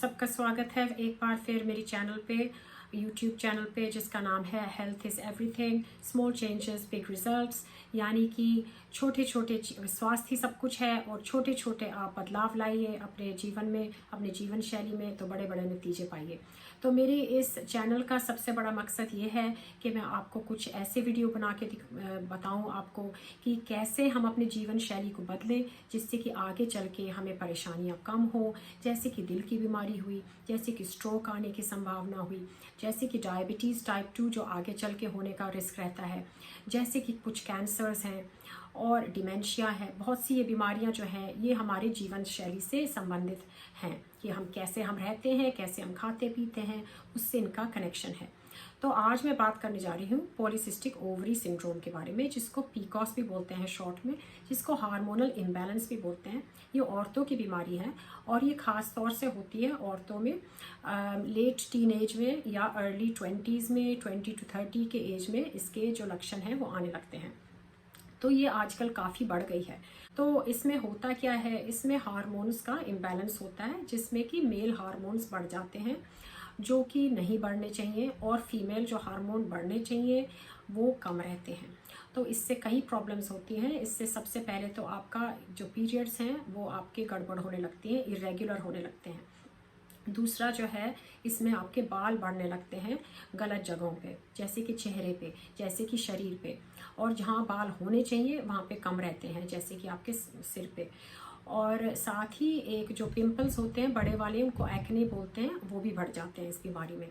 सबका स्वागत है एक बार फिर मेरी चैनल पे, यूट्यूब चैनल पे, जिसका नाम है health is everything, small changes big results. यानी कि छोटे छोटे स्वास्थ्य ही सब कुछ है और छोटे छोटे आप बदलाव लाइए अपने जीवन में, अपने जीवन शैली में, तो बड़े बड़े नतीजे पाइए। तो मेरे इस चैनल का सबसे बड़ा मकसद ये है कि मैं आपको कुछ ऐसे वीडियो बना के बताऊं आपको कि कैसे हम अपने जीवन शैली को बदलें, जिससे कि आगे चल के हमें परेशानियां कम हो। जैसे कि दिल की बीमारी हुई, जैसे कि स्ट्रोक आने की संभावना हुई, जैसे कि डायबिटीज़ टाइप 2 जो आगे चल के होने का रिस्क रहता है, जैसे कि कुछ कैंसर्स हैं और डिमेंशिया है। बहुत सी ये बीमारियां जो हैं ये हमारे जीवन शैली से संबंधित हैं कि हम कैसे हम रहते हैं, कैसे हम खाते पीते हैं, उससे इनका कनेक्शन है। तो आज मैं बात करने जा रही हूँ पॉलीसिस्टिक ओवरी सिंड्रोम के बारे में, जिसको पीकॉस भी बोलते हैं शॉर्ट में, जिसको हार्मोनल इम्बैलेंस भी बोलते हैं। ये औरतों की बीमारी है और ये ख़ास तौर से होती है औरतों में लेट टीन एज में या अर्ली 20s में, 20 to 30 के एज में इसके जो लक्षण हैं वो आने लगते हैं। तो ये आजकल काफ़ी बढ़ गई है। तो इसमें होता क्या है, इसमें हार्मोन्स का इम्बैलेंस होता है, जिसमें कि मेल हार्मोन्स बढ़ जाते हैं जो कि नहीं बढ़ने चाहिए और फीमेल जो हार्मोन बढ़ने चाहिए वो कम रहते हैं। तो इससे कई प्रॉब्लम्स होती हैं। इससे सबसे पहले तो आपका जो पीरियड्स हैं वो आपके गड़बड़ होने लगती हैं, इरेगुलर होने लगते हैं। दूसरा जो है, इसमें आपके बाल बढ़ने लगते हैं गलत जगहों पे, जैसे कि चेहरे पे, जैसे कि शरीर पे, और जहाँ बाल होने चाहिए वहाँ पे कम रहते हैं, जैसे कि आपके सिर पे। और साथ ही एक जो पिंपल्स होते हैं बड़े वाले, उनको एक्ने बोलते हैं, वो भी बढ़ जाते हैं इस बीमारी में।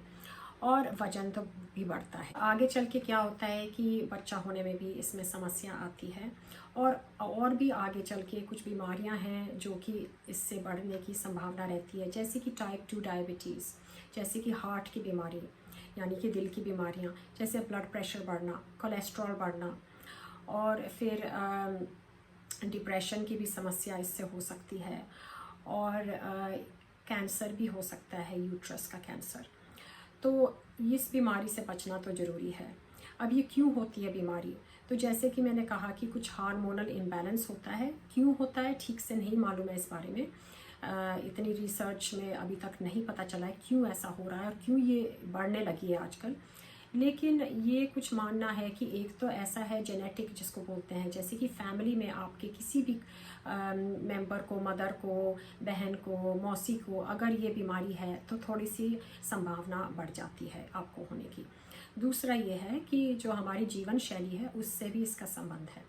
और वजन तो भी बढ़ता है। आगे चल के क्या होता है कि बच्चा होने में भी इसमें समस्या आती है। और भी आगे चल के कुछ बीमारियां हैं जो कि इससे बढ़ने की संभावना रहती है, जैसे कि टाइप 2 डायबिटीज़, जैसे कि हार्ट की बीमारी यानी कि दिल की बीमारियां, जैसे ब्लड प्रेशर बढ़ना, कोलेस्ट्रॉल बढ़ना, और फिर डिप्रेशन की भी समस्या इससे हो सकती है, और कैंसर भी हो सकता है, यूट्रस का कैंसर। तो इस बीमारी से बचना तो ज़रूरी है। अब ये क्यों होती है बीमारी? तो जैसे कि मैंने कहा कि कुछ हार्मोनल इम्बैलेंस होता है। क्यों होता है ठीक से नहीं मालूम है इस बारे में। इतनी रिसर्च में अभी तक नहीं पता चला है क्यों ऐसा हो रहा है और क्यों ये बढ़ने लगी है आजकल। लेकिन ये कुछ मानना है कि एक तो ऐसा है जेनेटिक जिसको बोलते हैं, जैसे कि फैमिली में आपके किसी भी मेंबर को, मदर को, बहन को, मौसी को अगर ये बीमारी है तो थोड़ी सी संभावना बढ़ जाती है आपको होने की। दूसरा ये है कि जो हमारी जीवन शैली है उससे भी इसका संबंध है।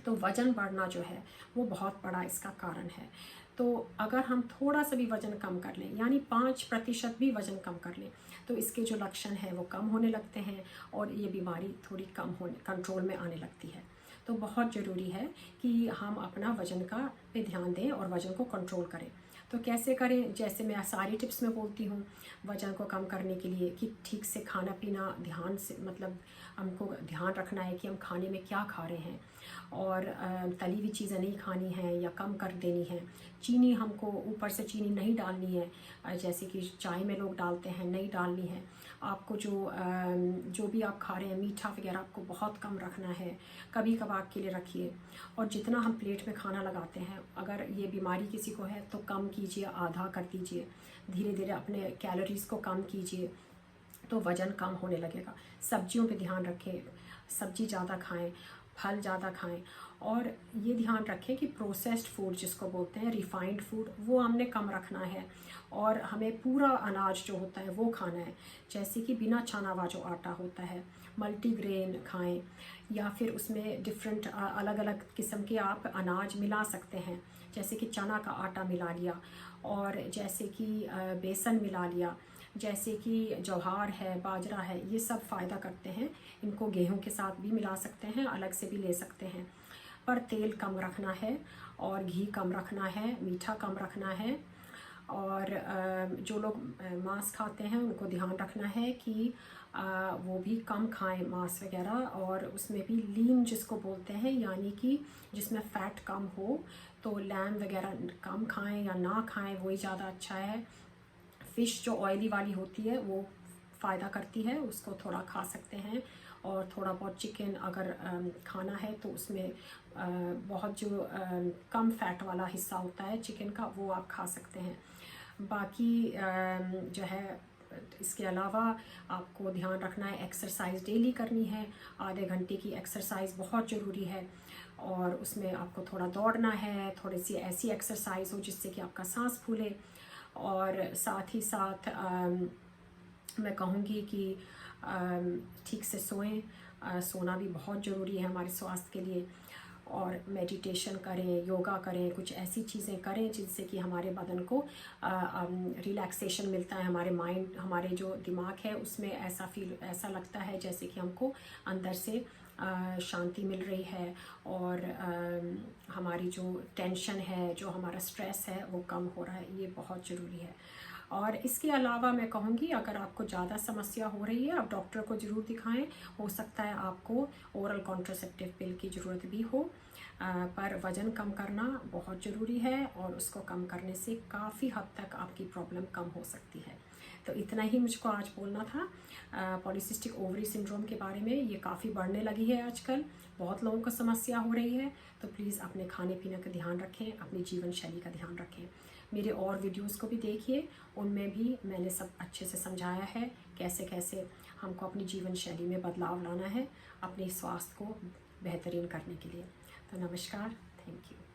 तो वज़न बढ़ना जो है वो बहुत बड़ा इसका कारण है। तो अगर हम थोड़ा सा भी वज़न कम कर लें, यानी 5% भी वज़न कम कर लें, तो इसके जो लक्षण हैं वो कम होने लगते हैं और ये बीमारी थोड़ी कम होने, कंट्रोल में आने लगती है। तो बहुत ज़रूरी है कि हम अपना वज़न का पे ध्यान दें और वज़न को कंट्रोल करें। तो कैसे करें? जैसे मैं सारी टिप्स में बोलती हूँ वज़न को कम करने के लिए, कि ठीक से खाना पीना ध्यान से, मतलब हमको ध्यान रखना है कि हम खाने में क्या खा रहे हैं, और तली हुई चीज़ें नहीं खानी है या कम कर देनी है। चीनी हमको ऊपर से चीनी नहीं डालनी है, जैसे कि चाय में लोग डालते हैं, नहीं डालनी है। आपको जो भी आप खा रहे हैं मीठा वगैरह आपको बहुत कम रखना है, कभी कभार के लिए रखिए। और जितना हम प्लेट में खाना लगाते हैं, अगर ये बीमारी किसी को है तो कम कीजिए, आधा कर दीजिए, धीरे धीरे अपने कैलोरीज़ को कम कीजिए, तो वज़न कम होने लगेगा। सब्जियों पे ध्यान रखें, सब्जी ज़्यादा खाएं, फल ज़्यादा खाएं, और ये ध्यान रखें कि प्रोसेस्ड फूड जिसको बोलते हैं, रिफाइंड फूड, वो हमने कम रखना है और हमें पूरा अनाज जो होता है वो खाना है। जैसे कि बिना छना हुआ जो आटा होता है, मल्टीग्रेन खाएं, या फिर उसमें डिफरेंट अलग अलग किस्म के आप अनाज मिला सकते हैं, जैसे कि चना का आटा मिला लिया, और जैसे कि बेसन मिला लिया, जैसे कि ज्वार है, बाजरा है, ये सब फ़ायदा करते हैं। इनको गेहूं के साथ भी मिला सकते हैं, अलग से भी ले सकते हैं। पर तेल कम रखना है और घी कम रखना है, मीठा कम रखना है। और जो लोग मांस खाते हैं उनको ध्यान रखना है कि वो भी कम खाएं मांस वगैरह, और उसमें भी लीन जिसको बोलते हैं, यानी कि जिसमें फ़ैट कम हो, तो लैम वगैरह कम खाएं या ना खाएं, वही ज़्यादा अच्छा है। फ़िश जो ऑयली वाली होती है वो फ़ायदा करती है, उसको थोड़ा खा सकते हैं। और थोड़ा बहुत चिकन अगर खाना है तो उसमें बहुत जो कम फैट वाला हिस्सा होता है चिकन का, वो आप खा सकते हैं। बाकी जो है इसके अलावा आपको ध्यान रखना है, एक्सरसाइज डेली करनी है। आधे घंटे की एक्सरसाइज बहुत ज़रूरी है, और उसमें आपको थोड़ा दौड़ना है, थोड़ी सी ऐसी एक्सरसाइज हो जिससे कि आपका सांस फूले। और साथ ही साथ मैं कहूँगी कि ठीक से सोएं। सोना भी बहुत ज़रूरी है हमारे स्वास्थ्य के लिए। और मेडिटेशन करें, योगा करें, कुछ ऐसी चीज़ें करें जिनसे कि हमारे बदन को रिलैक्सेशन मिलता है। हमारे माइंड, हमारे जो दिमाग है उसमें ऐसा लगता है जैसे कि हमको अंदर से शांति मिल रही है, और हमारी जो टेंशन है, जो हमारा स्ट्रेस है वो कम हो रहा है। ये बहुत ज़रूरी है। और इसके अलावा मैं कहूँगी, अगर आपको ज़्यादा समस्या हो रही है आप डॉक्टर को ज़रूर दिखाएं। हो सकता है आपको ओरल कॉन्ट्रासेप्टिव पिल की ज़रूरत भी हो, पर वज़न कम करना बहुत ज़रूरी है, और उसको कम करने से काफ़ी हद तक आपकी प्रॉब्लम कम हो सकती है। तो इतना ही मुझको आज बोलना था पॉलीसिस्टिक ओवरी सिंड्रोम के बारे में। ये काफ़ी बढ़ने लगी है आजकल, बहुत लोगों को समस्या हो रही है। तो प्लीज़ अपने खाने पीने का ध्यान रखें, अपनी जीवन शैली का ध्यान रखें। मेरे और वीडियोस को भी देखिए, उनमें भी मैंने सब अच्छे से समझाया है कैसे कैसे हमको अपनी जीवन शैली में बदलाव लाना है अपने स्वास्थ्य को बेहतरीन करने के लिए। तो नमस्कार, थैंक यू।